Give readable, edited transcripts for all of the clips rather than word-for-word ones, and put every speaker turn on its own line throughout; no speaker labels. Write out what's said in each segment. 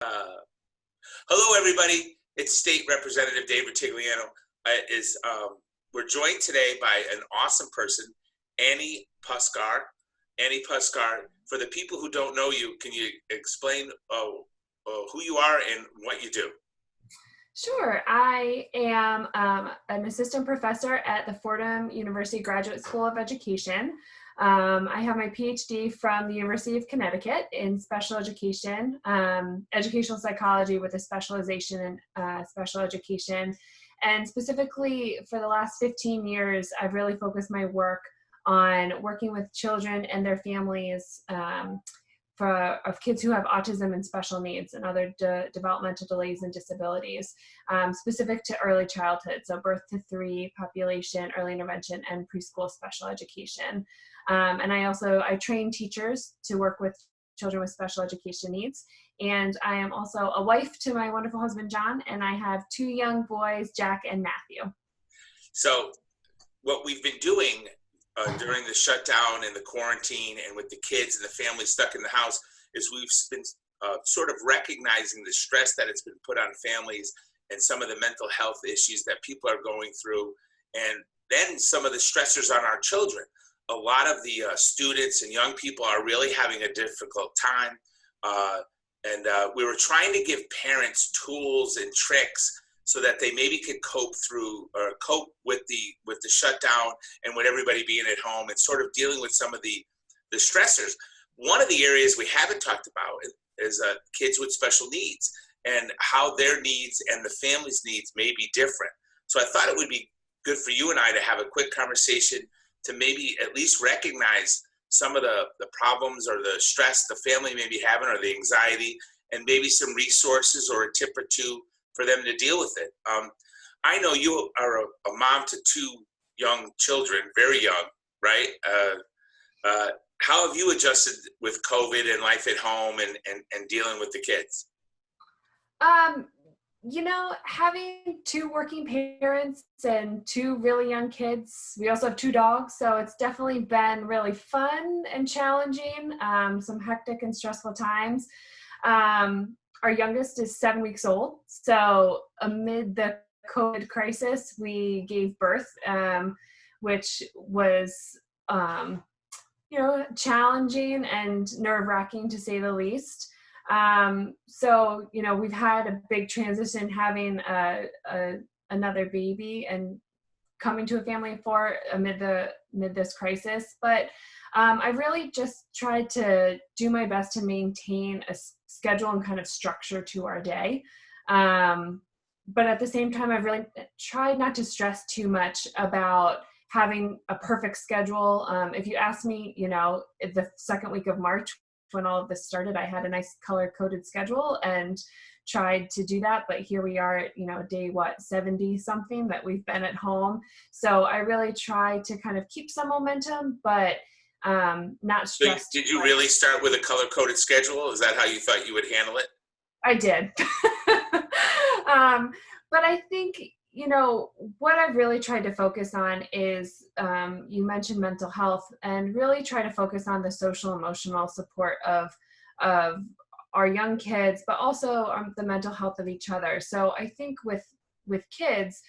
Uh, Hello, everybody. It's State Representative Dave Rutigliano. We're joined today by an awesome person, R-Puskar. R-Puskar. For the people who don't know you, can you explain who you are and what you do?
Sure. I am an assistant professor at the Fordham University Graduate School of Education. I have my PhD from the University of Connecticut in special education, educational psychology with a specialization in special education. And specifically for the last 15 years, I've really focused my work on working with children and their families of kids who have autism and special needs and other developmental delays and disabilities, specific to early childhood, so birth to 3 population, early intervention, and preschool special education. And I train teachers to work with children with special education needs. And I am also a wife to my wonderful husband, John, and I have 2 young boys, Jack and Matthew.
So what we've been doing during the shutdown and the quarantine and with the kids and the family stuck in the house is we've been sort of recognizing the stress that it's been put on families and some of the mental health issues that people are going through, and then some of the stressors on our children. A lot of the students and young people are really having a difficult time, and we were trying to give parents tools and tricks so that they maybe could cope with the shutdown and with everybody being at home and sort of dealing with some of the stressors. One of the areas we haven't talked about is kids with special needs and how their needs and the family's needs may be different. So I thought it would be good for you and I to have a quick conversation to maybe at least recognize some of the problems or the stress the family may be having or the anxiety, and maybe some resources or a tip or two for them to deal with it. I know you are a mom to 2 young children, very young, right? How have you adjusted with COVID and life at home and dealing with the kids?
Having 2 working parents and 2 really young kids, we also have 2 dogs, so it's definitely been really fun and challenging, some hectic and stressful times. Our youngest is 7 weeks old, so amid the COVID crisis, we gave birth, which was, challenging and nerve-wracking to say the least. We've had a big transition having another baby and coming to a family of 4 amid this crisis. But I really just tried to do my best to maintain a schedule and kind of structure to our day. But at the same time, I've really tried not to stress too much about having a perfect schedule. If you ask me, the second week of March, when all of this started, I had a nice color-coded schedule and tried to do that. But here we are, day 70 something that we've been at home. So I really try to kind of keep some momentum, but not stress.
Did you really start with a color-coded schedule? Is that how you thought you would handle it?
I did. But I think, what I've really tried to focus on is, you mentioned mental health, and really try to focus on the social emotional support of our young kids, but also the mental health of each other. So I think with kids,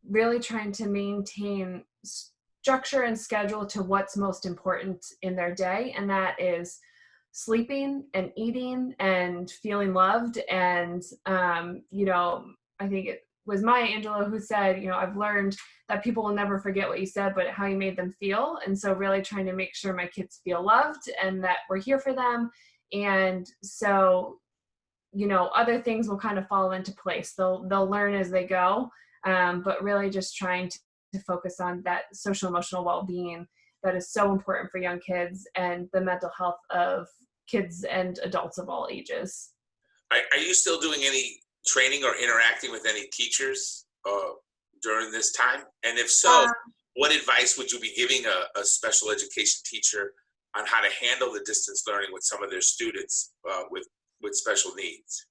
really trying to maintain structure and schedule to what's most important in their day, and that is sleeping and eating and feeling loved. And I think it was Maya Angelou who said, I've learned that people will never forget what you said, but how you made them feel. And so really trying to make sure my kids feel loved and that we're here for them. And so, other things will kind of fall into place. They'll learn as they go, but really just trying to focus on that social emotional well-being that is so important for young kids and the mental health of kids and adults of all ages.
Are you still doing any training or interacting with any teachers during this time? And if so, what advice would you be giving a special education teacher on how to handle the distance learning with some of their students with special needs?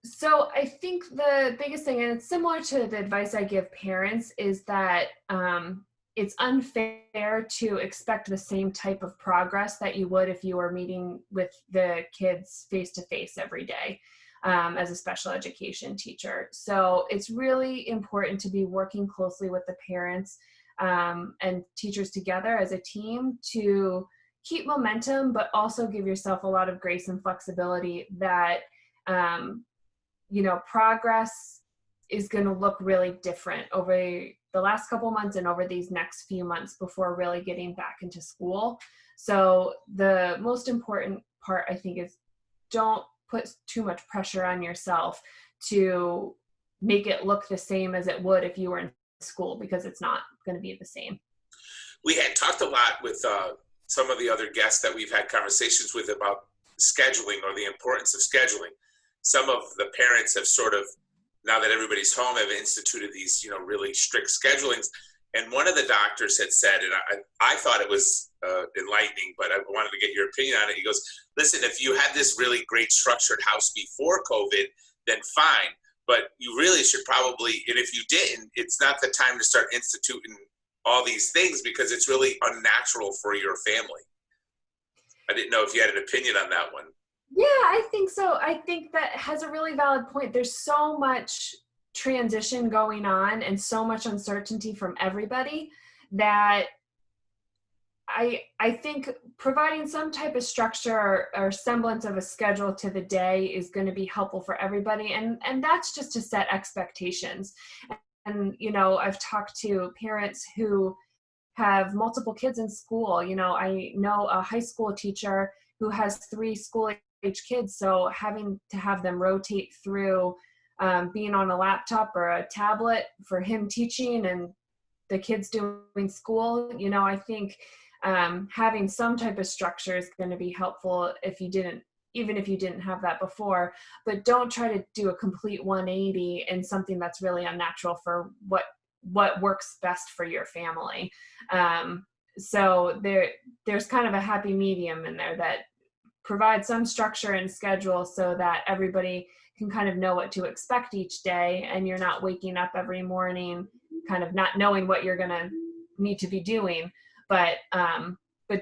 So I think the biggest thing, and it's similar to the advice I give parents, is that it's unfair to expect the same type of progress that you would if you were meeting with the kids face to face every day as a special education teacher. So it's really important to be working closely with the parents and teachers together as a team to keep momentum, but also give yourself a lot of grace and flexibility that, progress is going to look really different over the last couple months and over these next few months before really getting back into school. So the most important part, I think, is don't put too much pressure on yourself to make it look the same as it would if you were in school, because it's not going to be the same.
We had talked a lot with some of the other guests that we've had conversations with about scheduling, or the importance of scheduling. Some of the parents have sort of, now that everybody's home, have instituted these, really strict schedulings. And one of the doctors had said, and I thought it was enlightening, but I wanted to get your opinion on it. He goes, listen, if you had this really great structured house before COVID, then fine. But you really should probably, and if you didn't, it's not the time to start instituting all these things, because it's really unnatural for your family. I didn't know if you had an opinion on that one.
Yeah, I think so. I think that has a really valid point. There's so much transition going on and so much uncertainty from everybody that I think providing some type of structure or semblance of a schedule to the day is going to be helpful for everybody. And that's just to set expectations. And, I've talked to parents who have multiple kids in school. I know a high school teacher who has 3 school-age kids. So having to have them rotate through being on a laptop or a tablet for him teaching and the kids doing school, I think having some type of structure is going to be helpful even if you didn't have that before. But don't try to do a complete 180 in something that's really unnatural for what works best for your family. So there's kind of a happy medium in there that provides some structure and schedule so that everybody can kind of know what to expect each day, and you're not waking up every morning kind of not knowing what you're going to need to be doing. But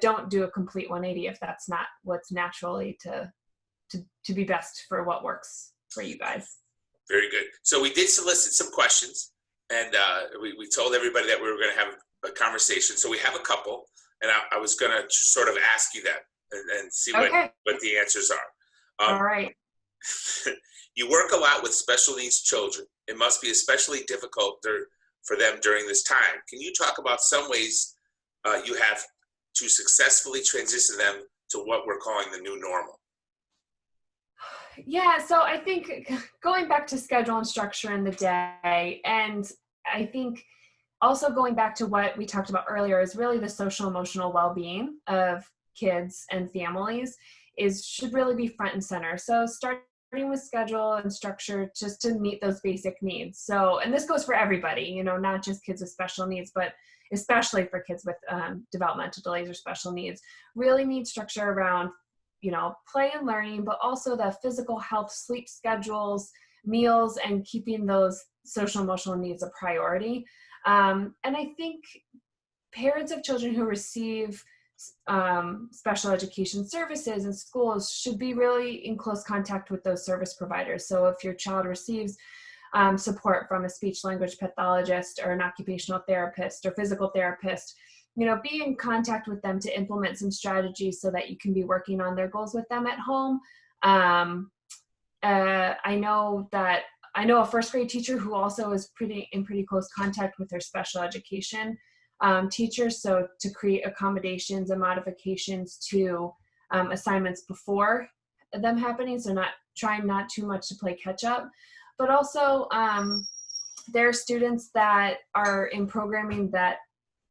don't do a complete 180 if that's not what's naturally to be best for what works for you guys.
Very good. So we did solicit some questions, and we told everybody that we were going to have a conversation. So we have a couple, and I was going to sort of ask you that and see what the answers are.
All right.
You work a lot with special needs children. It must be especially difficult for them during this time. Can you talk about some ways you have to successfully transition them to what we're calling the new normal?
Yeah, so I think going back to schedule and structure in the day, and I think also going back to what we talked about earlier is really the social emotional well-being of kids and families should really be front and center. So starting with schedule and structure just to meet those basic needs. So, and this goes for everybody, not just kids with special needs, but especially for kids with developmental delays or special needs, really need structure around, play and learning, but also the physical health, sleep schedules, meals, and keeping those social emotional needs a priority. And I think parents of children who receive special education services in schools should be really in close contact with those service providers. So if your child receives support from a speech language pathologist or an occupational therapist or physical therapist, be in contact with them to implement some strategies so that you can be working on their goals with them at home. I know a first grade teacher who also is in pretty close contact with her special education teachers, so to create accommodations and modifications to assignments before them happening, so trying not too much to play catch up. But also there are students that are in programming that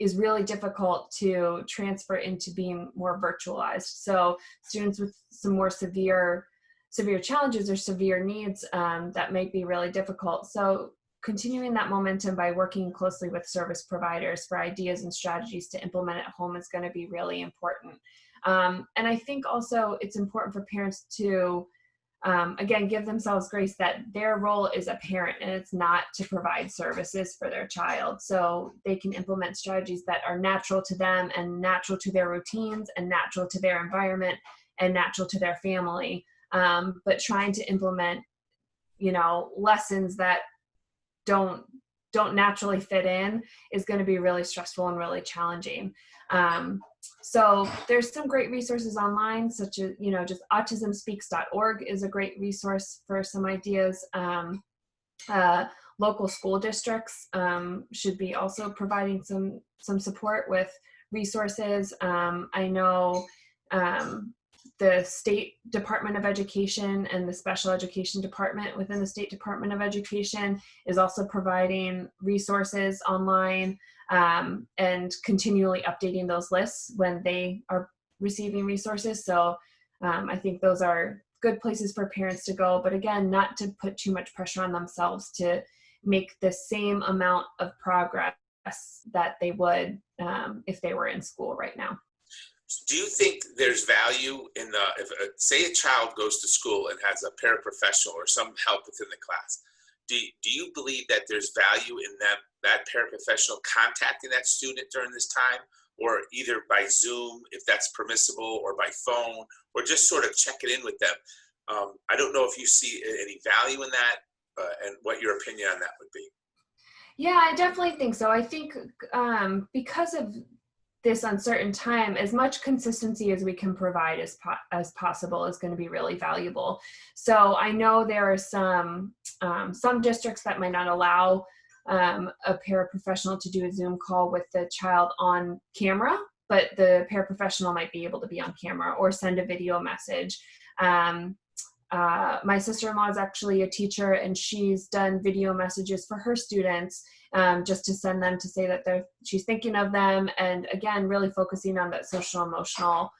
is really difficult to transfer into being more virtualized. So students with some more severe challenges or severe needs that might be really difficult. So continuing that momentum by working closely with service providers for ideas and strategies to implement at home is going to be really important. And I think also it's important for parents to again, give themselves grace that their role is a parent and it's not to provide services for their child. So they can implement strategies that are natural to them and natural to their routines and natural to their environment and natural to their family. But trying to implement, lessons that don't naturally fit in is going to be really stressful and really challenging. So there's some great resources online, such as, just autismspeaks.org is a great resource for some ideas. Local school districts should be also providing some support with resources. I know the State Department of Education and the Special Education Department within the State Department of Education is also providing resources online and continually updating those lists when they are receiving resources. So I think those are good places for parents to go, but again, not to put too much pressure on themselves to make the same amount of progress that they would if they were in school right now.
Do you think there's value in if say a child goes to school and has a paraprofessional or some help within the class, do you believe that there's value in that paraprofessional contacting that student during this time, or either by Zoom, if that's permissible, or by phone, or just sort of checking in with them? I don't know if you see any value in that and what your opinion on that would be.
Yeah, I definitely think so. I think because of this uncertain time, as much consistency as we can provide as possible is going to be really valuable. So I know there are some districts that might not allow a paraprofessional to do a Zoom call with the child on camera, but the paraprofessional might be able to be on camera or send a video message. My sister-in-law is actually a teacher, and she's done video messages for her students just to send them to say that she's thinking of them, and again, really focusing on that social emotional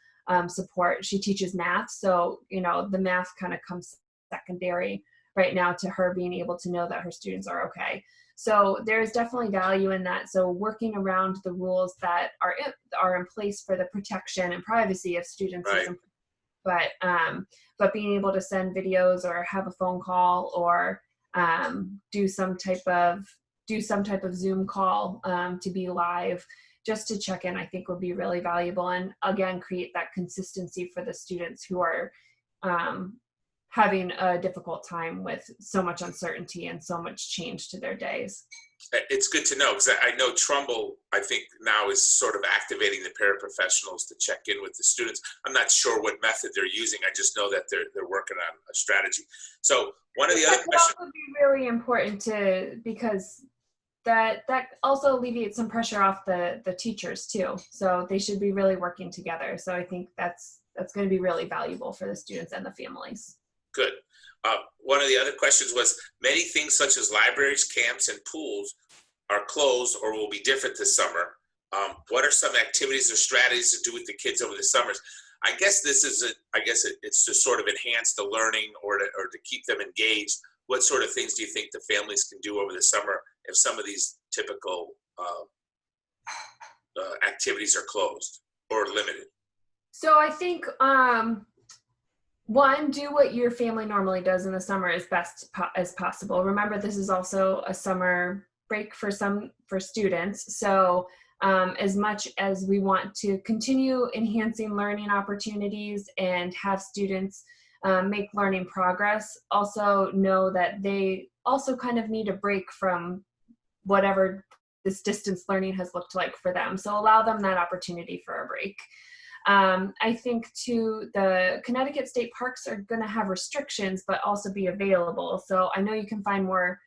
support. She teaches math, so the math kind of comes secondary right now to her being able to know that her students are okay. So there's definitely value in that. So working around the rules that are in place for the protection and privacy of students is important. But being able to send videos or have a phone call or do some type of Zoom call to be live just to check in, I think would be really valuable, and again create that consistency for the students who are having a difficult time with so much uncertainty and so much change to their days.
It's good to know, because I know Trumbull, I think now is sort of activating the paraprofessionals to check in with the students. I'm not sure what method they're using. I just know that they're working on a strategy. So one of the other questions
would be really important because that also alleviates some pressure off the teachers too. So they should be really working together. So I think that's going to be really valuable for the students and the families.
Good. One of the other questions was, many things such as libraries, camps, and pools are closed or will be different this summer. What are some activities or strategies to do with the kids over the summers? I guess it's to sort of enhance the learning or to keep them engaged. What sort of things do you think the families can do over the summer if some of these typical activities are closed or limited?
So I think one, do what your family normally does in the summer as best as possible. Remember, this is also a summer break for students. So as much as we want to continue enhancing learning opportunities and have students make learning progress, also know that they also kind of need a break from whatever this distance learning has looked like for them. So allow them that opportunity for a break. I think too, the Connecticut state parks are going to have restrictions, but also be available. So I know you can find more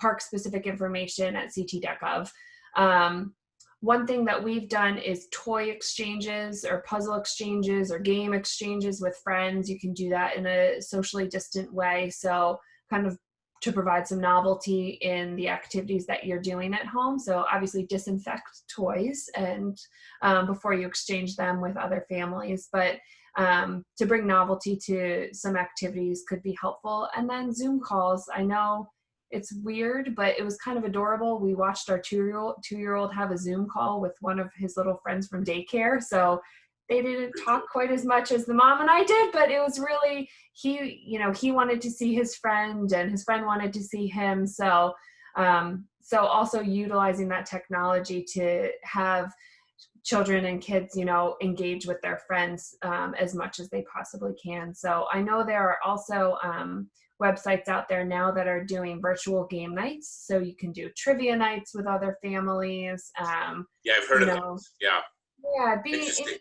park specific information at ct.gov. One thing that we've done is toy exchanges or puzzle exchanges or game exchanges with friends. You can do that in a socially distant way. So kind of to provide some novelty in the activities that you're doing at home. So obviously disinfect toys and before you exchange them with other families, but to bring novelty to some activities could be helpful. And then Zoom calls. I know it's weird, but it was kind of adorable. We watched our two-year-old have a Zoom call with one of his little friends from daycare. So they didn't talk quite as much as the mom and I did, but it was really, he wanted to see his friend and his friend wanted to see him. So also utilizing that technology to have children and kids, engage with their friends as much as they possibly can. So I know there are also websites out there now that are doing virtual game nights. So you can do trivia nights with other families.
Yeah, I've heard of those. Yeah.
Yeah,
Interesting.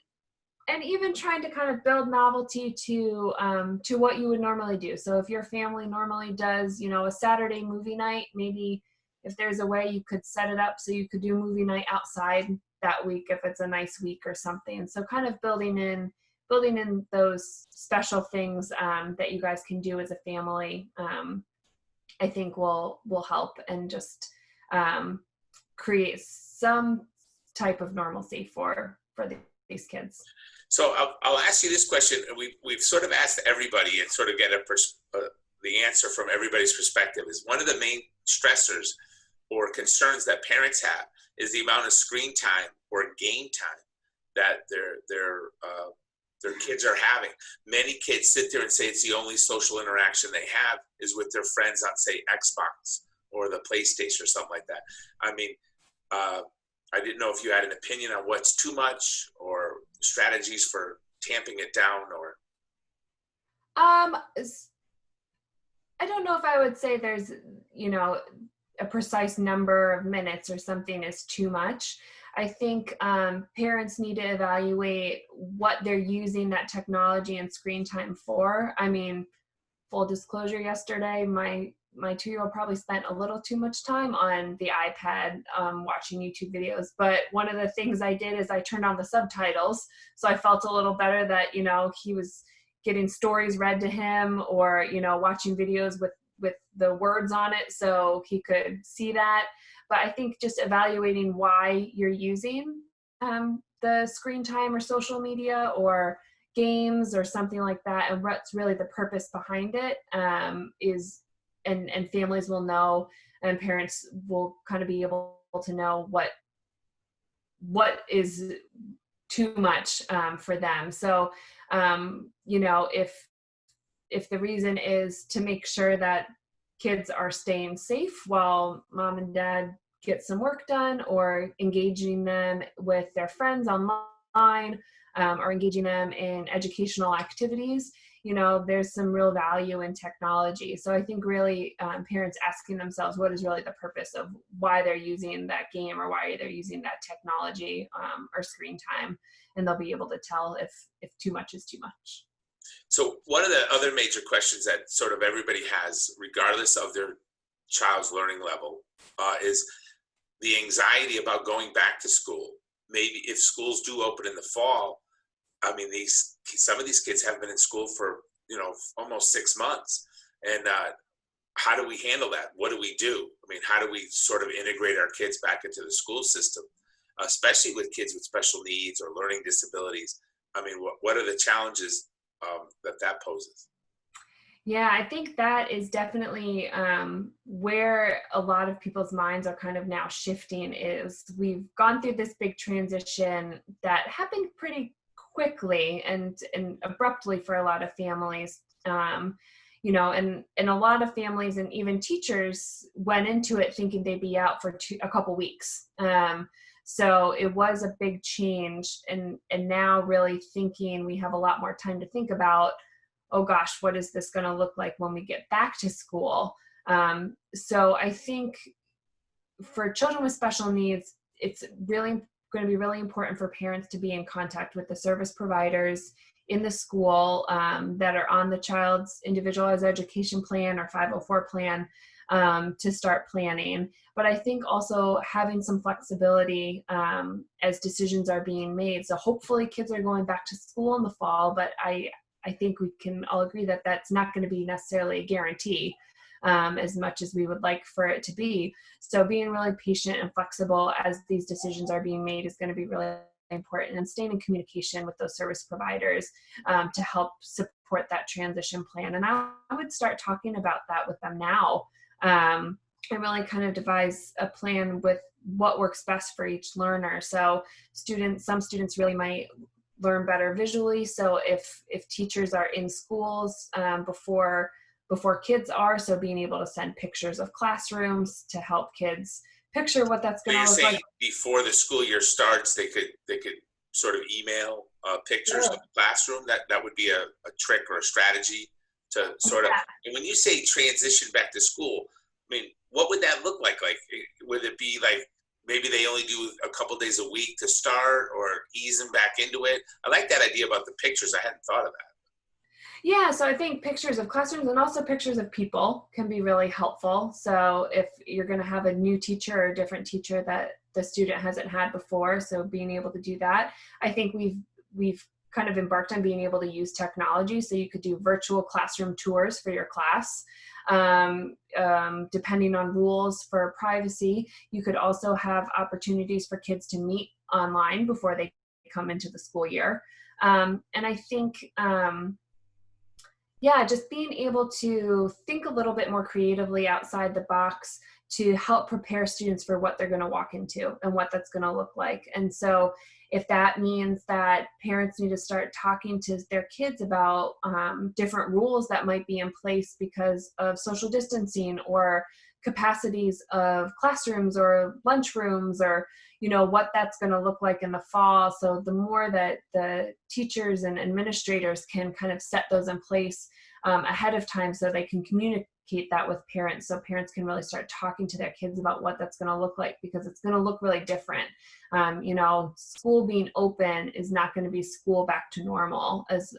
and even trying to kind of build novelty to what you would normally do. So if your family normally does, a Saturday movie night, maybe if there's a way you could set it up so you could do movie night outside that week if it's a nice week or something. So kind of building in those special things that you guys can do as a family, I think will help and just create some type of normalcy for these kids.
So I'll ask you this question. We've sort of asked everybody and sort of get the answer from everybody's perspective. Is one of the main stressors or concerns that parents have is the amount of screen time or game time that their kids are having. Many kids sit there and say it's the only social interaction they have is with their friends on, say, Xbox or the PlayStation or something like that. I mean, I didn't know if you had an opinion on what's too much or strategies for tamping it down or.
I don't know if I would say there's, a precise number of minutes or something is too much. I think parents need to evaluate what they're using that technology and screen time for. I mean, full disclosure, yesterday, my 2-year-old probably spent a little too much time on the iPad watching YouTube videos. But one of the things I did is I turned on the subtitles. So I felt a little better that, he was getting stories read to him or, watching videos with the words on it so he could see that. But I think just evaluating why you're using the screen time or social media or games or something like that, and what's really the purpose behind it is, and families will know, and parents will kind of be able to know what is too much for them. So, if the reason is to make sure that kids are staying safe while mom and dad get some work done, or engaging them with their friends online, or engaging them in educational activities, there's some real value in technology. So I think really parents asking themselves what is really the purpose of why they're using that game or why they're using that technology or screen time, and they'll be able to tell if too much is too much.
So one of the other major questions that sort of everybody has, regardless of their child's learning level, is the anxiety about going back to school. Maybe if schools do open in the fall, I mean, some of these kids have been in school for, almost 6 months. And how do we handle that? What do we do? I mean, how do we sort of integrate our kids back into the school system, especially with kids with special needs or learning disabilities? I mean, what are the challenges that poses?
Yeah, I think that is definitely where a lot of people's minds are kind of now shifting. Is we've gone through this big transition that happened pretty quickly and abruptly for a lot of families, and a lot of families and even teachers went into it thinking they'd be out for a couple weeks. So it was a big change, and now really thinking we have a lot more time to think about, oh gosh, what is this going to look like when we get back to school? So I think for children with special needs, it's really going to be really important for parents to be in contact with the service providers in the school that are on the child's individualized education plan or 504 plan to start planning. But I think also having some flexibility as decisions are being made. So hopefully kids are going back to school in the fall, but I think we can all agree that that's not going to be necessarily a guarantee as much as we would like for it to be. So being really patient and flexible as these decisions are being made is going to be really important, and staying in communication with those service providers to help support that transition plan. And I would start talking about that with them now, and really kind of devise a plan with what works best for each learner. So some students really might learn better visually. So if teachers are in schools before kids are, so being able to send pictures of classrooms to help kids picture what that's
So
going
you're
to look
saying
like.
before the school year starts, they could sort of email pictures of the classroom. That would be a trick or a strategy to sort of. And when you say transition back to school, I mean, what would that look like? Like, would it be like maybe they only do a couple days a week to start, or ease them back into it? I like that idea about the pictures. I hadn't thought of that.
Yeah, so I think pictures of classrooms and also pictures of people can be really helpful. So if you're going to have a new teacher or a different teacher that the student hasn't had before, so being able to do that, I think we've kind of embarked on being able to use technology. So you could do virtual classroom tours for your class. Depending on rules for privacy, you could also have opportunities for kids to meet online before they come into the school year. And I think, yeah, just being able to think a little bit more creatively outside the box to help prepare students for what they're going to walk into and what that's going to look like. And so if that means that parents need to start talking to their kids about different rules that might be in place because of social distancing or capacities of classrooms or lunchrooms, or what that's going to look like in the fall. So the more that the teachers and administrators can kind of set those in place ahead of time, so they can communicate that with parents, so parents can really start talking to their kids about what that's going to look like, because it's going to look really different. School being open is not going to be school back to normal as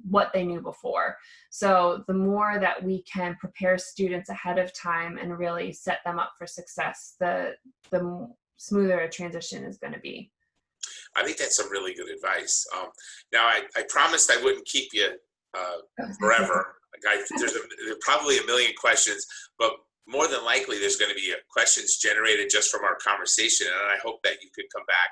what they knew before. So the more that we can prepare students ahead of time and really set them up for success, the smoother a transition is going to be.
I think that's some really good advice. Now, I promised I wouldn't keep you forever. There's probably a million questions, but more than likely there's going to be questions generated just from our conversation, and I hope that you could come back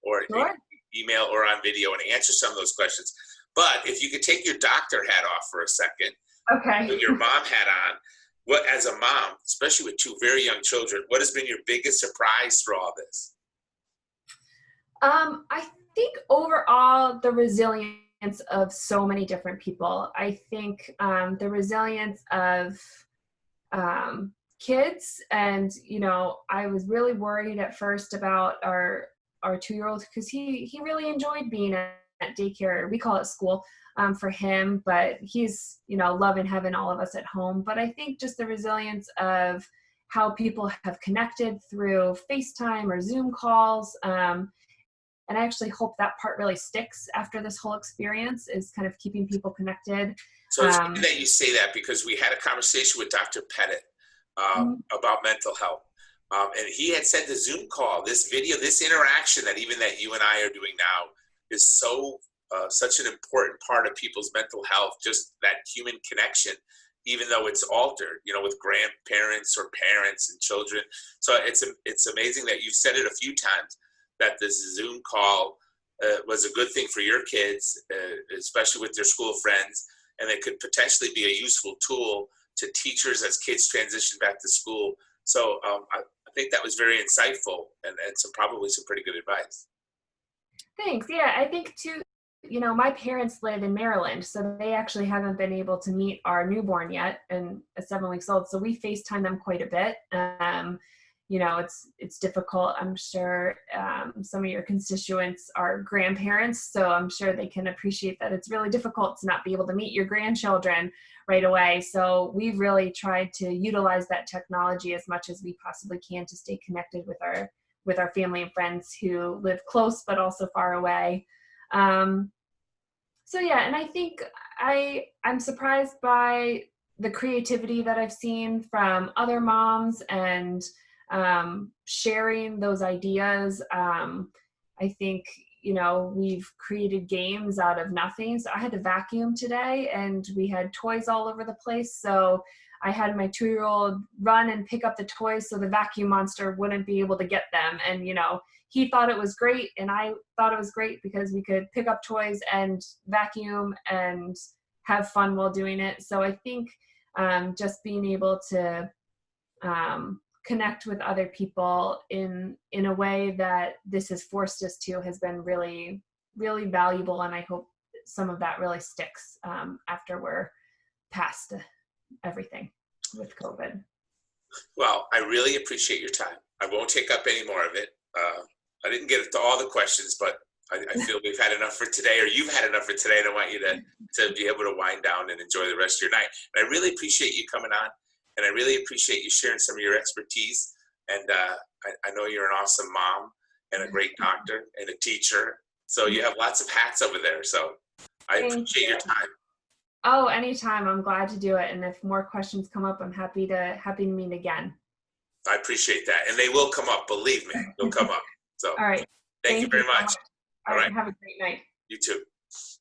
or
Sure.
email or on video and answer some of those questions. But if you could take your doctor hat off for a second,
Okay.
put your mom hat on. What, as a mom, especially with two very young children, what has been your biggest surprise through all this?
I think overall the resilience of so many different people. I think the resilience of kids, and I was really worried at first about our 2-year-old, because he really enjoyed being at daycare. We call it school for him, but he's loving having all of us at home. But I think just the resilience of how people have connected through FaceTime or Zoom calls. And I actually hope that part really sticks after this whole experience, is kind of keeping people connected.
So it's good that you say that, because we had a conversation with Dr. Pettit about mental health. And he had said the Zoom call, this video, this interaction that even that you and I are doing now is such an important part of people's mental health, just that human connection, even though it's altered, with grandparents or parents and children. So it's amazing that you've said it a few times, that this Zoom call was a good thing for your kids, especially with their school friends, and it could potentially be a useful tool to teachers as kids transition back to school. So I think that was very insightful and probably some pretty good advice.
Thanks. Yeah, I think too, my parents live in Maryland, so they actually haven't been able to meet our newborn yet, and 7 weeks old. So we FaceTime them quite a bit. It's difficult. I'm sure some of your constituents are grandparents, so I'm sure they can appreciate that it's really difficult to not be able to meet your grandchildren right away. So we've really tried to utilize that technology as much as we possibly can to stay connected with our family and friends who live close but also far away. So yeah, and I think I'm surprised by the creativity that I've seen from other moms, and sharing those ideas. I think, we've created games out of nothing. So I had to vacuum today, and we had toys all over the place. So I had my 2-year-old run and pick up the toys so the vacuum monster wouldn't be able to get them. And, he thought it was great, and I thought it was great, because we could pick up toys and vacuum and have fun while doing it. So I think just being able to connect with other people in a way that this has forced us to has been really, really valuable, and I hope some of that really sticks after we're past everything with COVID.
Well, I really appreciate your time. I won't take up any more of it. I didn't get to all the questions, but I feel we've had enough for today, or you've had enough for today, and I want you to be able to wind down and enjoy the rest of your night. And I really appreciate you coming on, and I really appreciate you sharing some of your expertise. And I know you're an awesome mom and a great doctor and a teacher. So you have lots of hats over there. So I appreciate your time.
Oh, anytime. I'm glad to do it. And if more questions come up, I'm happy to meet again.
I appreciate that. And they will come up. Believe me, they'll come up. So
all right.
thank you very much.
All right. Have a great night.
You too.